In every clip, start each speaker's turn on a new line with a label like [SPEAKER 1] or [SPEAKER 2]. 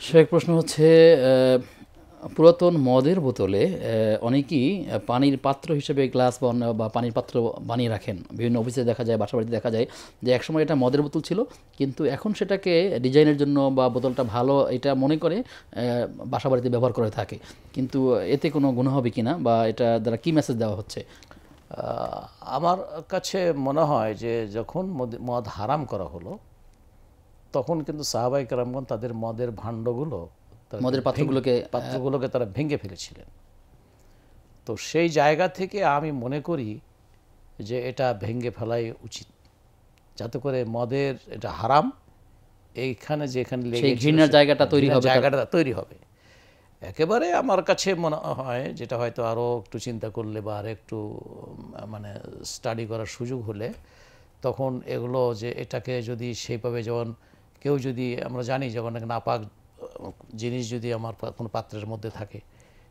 [SPEAKER 1] শেখ প্রশ্ন হচ্ছে পুরাতন মদের বোতলে অনেকেই পানির পাত্র হিসেবে গ্লাস বা পানির পাত্র বানিয়ে রাখেন। বিভিন্ন অফিসে দেখা যায়, বাসাবাড়িতে দেখা যায় যে একসময় এটা মদের বোতল ছিল, কিন্তু এখন সেটাকে ডিজাইনের জন্য বা বোতলটা ভালো এটা মনে করে বাসাবাড়িতে ব্যবহার করে থাকে। কিন্তু এতে কোনো গুনাহ হবে কিনা বা এটা দ্বারা কি মেসেজ দেওয়া হচ্ছে?
[SPEAKER 2] আমার কাছে মনে হয় যে যখন মদ হারাম করা হলো তখন কিন্তু সাহাবায়ে কেরামগণ তাদের মদের ভাণ্ডগুলো,
[SPEAKER 1] মদের
[SPEAKER 2] পাত্রগুলোকে তারা ভেঙে ফেলেছিলেন। তো সেই জায়গা থেকে আমি মনে করি যে এটা ভেঙে ফেলাই উচিত, যাতে করে মদের এটা হারাম এইখানে যেখানে লেগে
[SPEAKER 1] ঘৃণার জায়গাটা
[SPEAKER 2] তৈরি হবে। একেবারে আমার কাছে মনে হয় যেটা হয়তো আরও একটু চিন্তা করলে বা আর একটু মানে স্টাডি করার সুযোগ হলে তখন এগুলো যে এটাকে যদি সেইভাবে যেমন কেউ যদি আমরা জানি যখন নাপাক জিনিস যদি আমার কোনো পাত্রের মধ্যে থাকে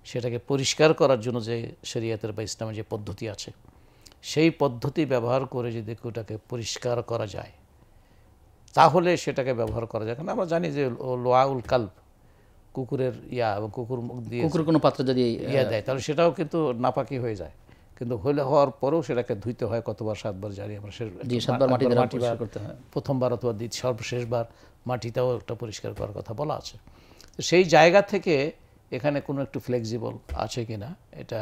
[SPEAKER 2] সেটাকে পরিষ্কার করার জন্য যে শরীয়তের বা ইসলামের যে পদ্ধতি আছে সেই পদ্ধতি ব্যবহার করে যদি ওটাকে পরিষ্কার করা যায় তাহলে সেটাকে ব্যবহার করা যায়। কারণ আমরা জানি যে লোয়াউল কাল্ব, কুকুরের এবং কুকুর মুখ দিয়ে
[SPEAKER 1] কোনো পাত্র যদি
[SPEAKER 2] দেয় তাহলে সেটাও কিন্তু নাপাকি হয়ে যায়, কিন্তু হওয়ার পরেও সেটাকে ধুইতে হয় কতবার, 7 বার জানি আমরা, প্রথমবার অথবা সর্বশেষবার মাটিটাও একটা পরিষ্কার করার কথা বলা আছে। তো সেই জায়গা থেকে এখানে কোনো একটু ফ্লেক্সিবল আছে কিনা এটা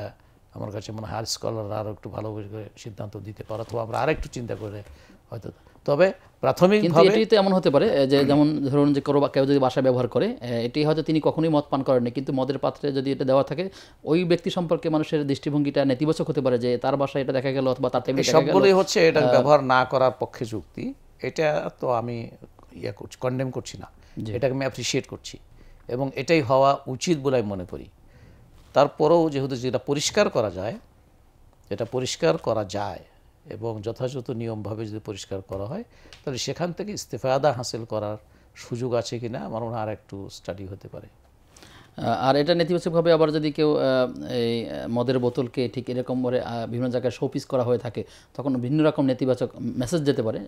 [SPEAKER 2] আমার কাছে মনে হয় স্কলাররা আরও একটু ভালো করে সিদ্ধান্ত দিতে পারে, অথবা আমরা আরেকটু চিন্তা করে হয়তো। তবে প্রাথমিকভাবে
[SPEAKER 1] এটি তো এমন হতে পারে যে যেমন ধরুন যে কেউ যদি বাসায় ব্যবহার করে, এটি হয়তো তিনি কখনোই মদ পান করেননি, কিন্তু মদের পাত্রে যদি এটা দেওয়া থাকে ওই ব্যক্তি সম্পর্কে মানুষের দৃষ্টিভঙ্গিটা নেতিবাচক হতে পারে, যে তার বাসায় এটা দেখা গেল অথবা তার টেবিলে দেখা গেল।
[SPEAKER 2] সবগুলোই হচ্ছে এটা ব্যবহার না করার পক্ষে যুক্তি। এটা তো আমি কন্ডেম করছি না, এটাকে আমি অ্যাপ্রিসিয়েট করছি এবং এটাই হওয়া উচিত বলে আমি মনে করি। তারপরেও যেহেতু যেটা পরিষ্কার করা যায়, এটা পরিষ্কার করা যায় এবং যথাযথ নিয়মভাবে যদি পরিষ্কার করা হয় তাহলে সেখান থেকে ইস্তেফাদা হাসিল করার সুযোগ আছে কিনা আমার মনে হয় আর একটু স্টাডি হতে পারে।
[SPEAKER 1] আর এটা নেতিবাচকভাবে আবার যদি কেউ এই মদের বোতলকে ঠিক এরকম করে বিভিন্ন জায়গায় শোপিস করা হয়ে থাকে তখন ভিন্ন রকম নেতিবাচক মেসেজ যেতে পারে।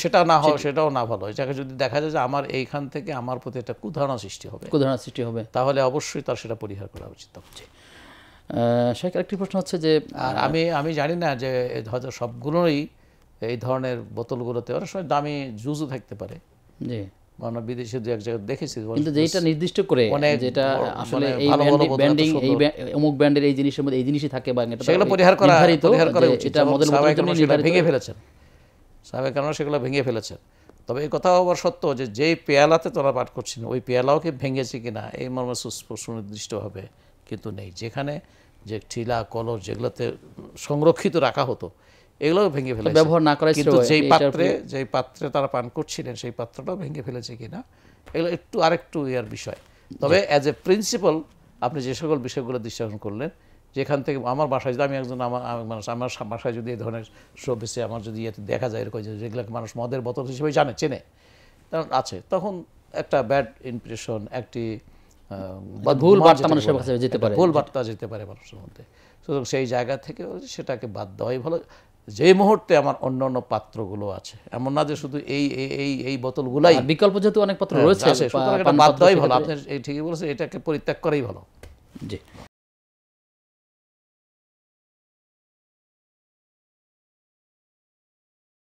[SPEAKER 2] সেটা না হয়, সেটাও না ভালো। এটাকে যদি দেখা যায় যে আমার এইখান থেকে আমার প্রতি একটা কুধারণা সৃষ্টি হবে তাহলে অবশ্যই তার সেটা পরিহার করা উচিত।
[SPEAKER 1] শেখ, আরেকটি প্রশ্ন হচ্ছে যে
[SPEAKER 2] আমি জানি না যে হয়তো সবগুলোই এই ধরনের বোতলগুলোতে অনেক সময় দামি জুজও থাকতে পারে।
[SPEAKER 1] জি,
[SPEAKER 2] মানে বিদেশে দু এক জায়গায় দেখেছি,
[SPEAKER 1] কিন্তু যেটা নির্দিষ্ট করে যেটা আসলে এই ব্র্যান্ডিং, এই অমুক ব্র্যান্ডের এই জিনিসের মধ্যে এই জিনিসই থাকে বা
[SPEAKER 2] সেগুলো পরিহার করা উচিত। এটা মদের বোতলের জন্য ভেঙে ফেলেছেন সাহাবায়ে কেরাম, সেগুলো ভেঙে ফেলেছেন। তবে এই কথাও আবার সত্য যে যেই পেয়ালাতে তোরা পাঠ করছেন ওই পেয়ালাও কি ভেঙেছে কিনা এই মর্মে সুনির্দিষ্টভাবে কিন্তু নেই। যেখানে যে ঠিলা কলস যেগুলোতে সংরক্ষিত রাখা হতো এগুলোও ভেঙে ফেলেছে,
[SPEAKER 1] ব্যবহার না করা,
[SPEAKER 2] কিন্তু যেই পাত্রে তারা পান করছিলেন সেই পাত্রটাও ভেঙে ফেলেছে কিনা এগুলো একটু আরেকটু ইয়ার বিষয়। তবে অ্যাজ এ প্রিন্সিপাল আপনি যে সকল বিষয়গুলো দৃষ্টিকোণ করলেন, যেখান থেকে আমার বাসায় যদি আমি একজন আমার বাসায় যদি এই ধরনের শোপিসে আমার যদি দেখা যায় এরকম যেগুলোকে মানুষ মদের বোতল হিসেবে চেনে আছে, তখন একটা ব্যাড ইমপ্রেশন, একটি
[SPEAKER 1] ভুল বার্তা মানুষের কাছে যেতে
[SPEAKER 2] পারে মানুষের মধ্যে। সুতরাং সেই জায়গা থেকে সেটাকে বাদ দেওয়াই ভালো। যে মুহূর্তে আমার অন্য অন্য পাত্রগুলো আছে, এমন না যে শুধু এই বোতলগুলাই,
[SPEAKER 1] বিকল্প যেহেতু অনেক পাত্র রয়েছে,
[SPEAKER 2] বাদ দেওয়াই ভালো। আপনি ঠিকই বলেছেন, এটাকে পরিত্যাগ করাই ভালো।
[SPEAKER 1] জি।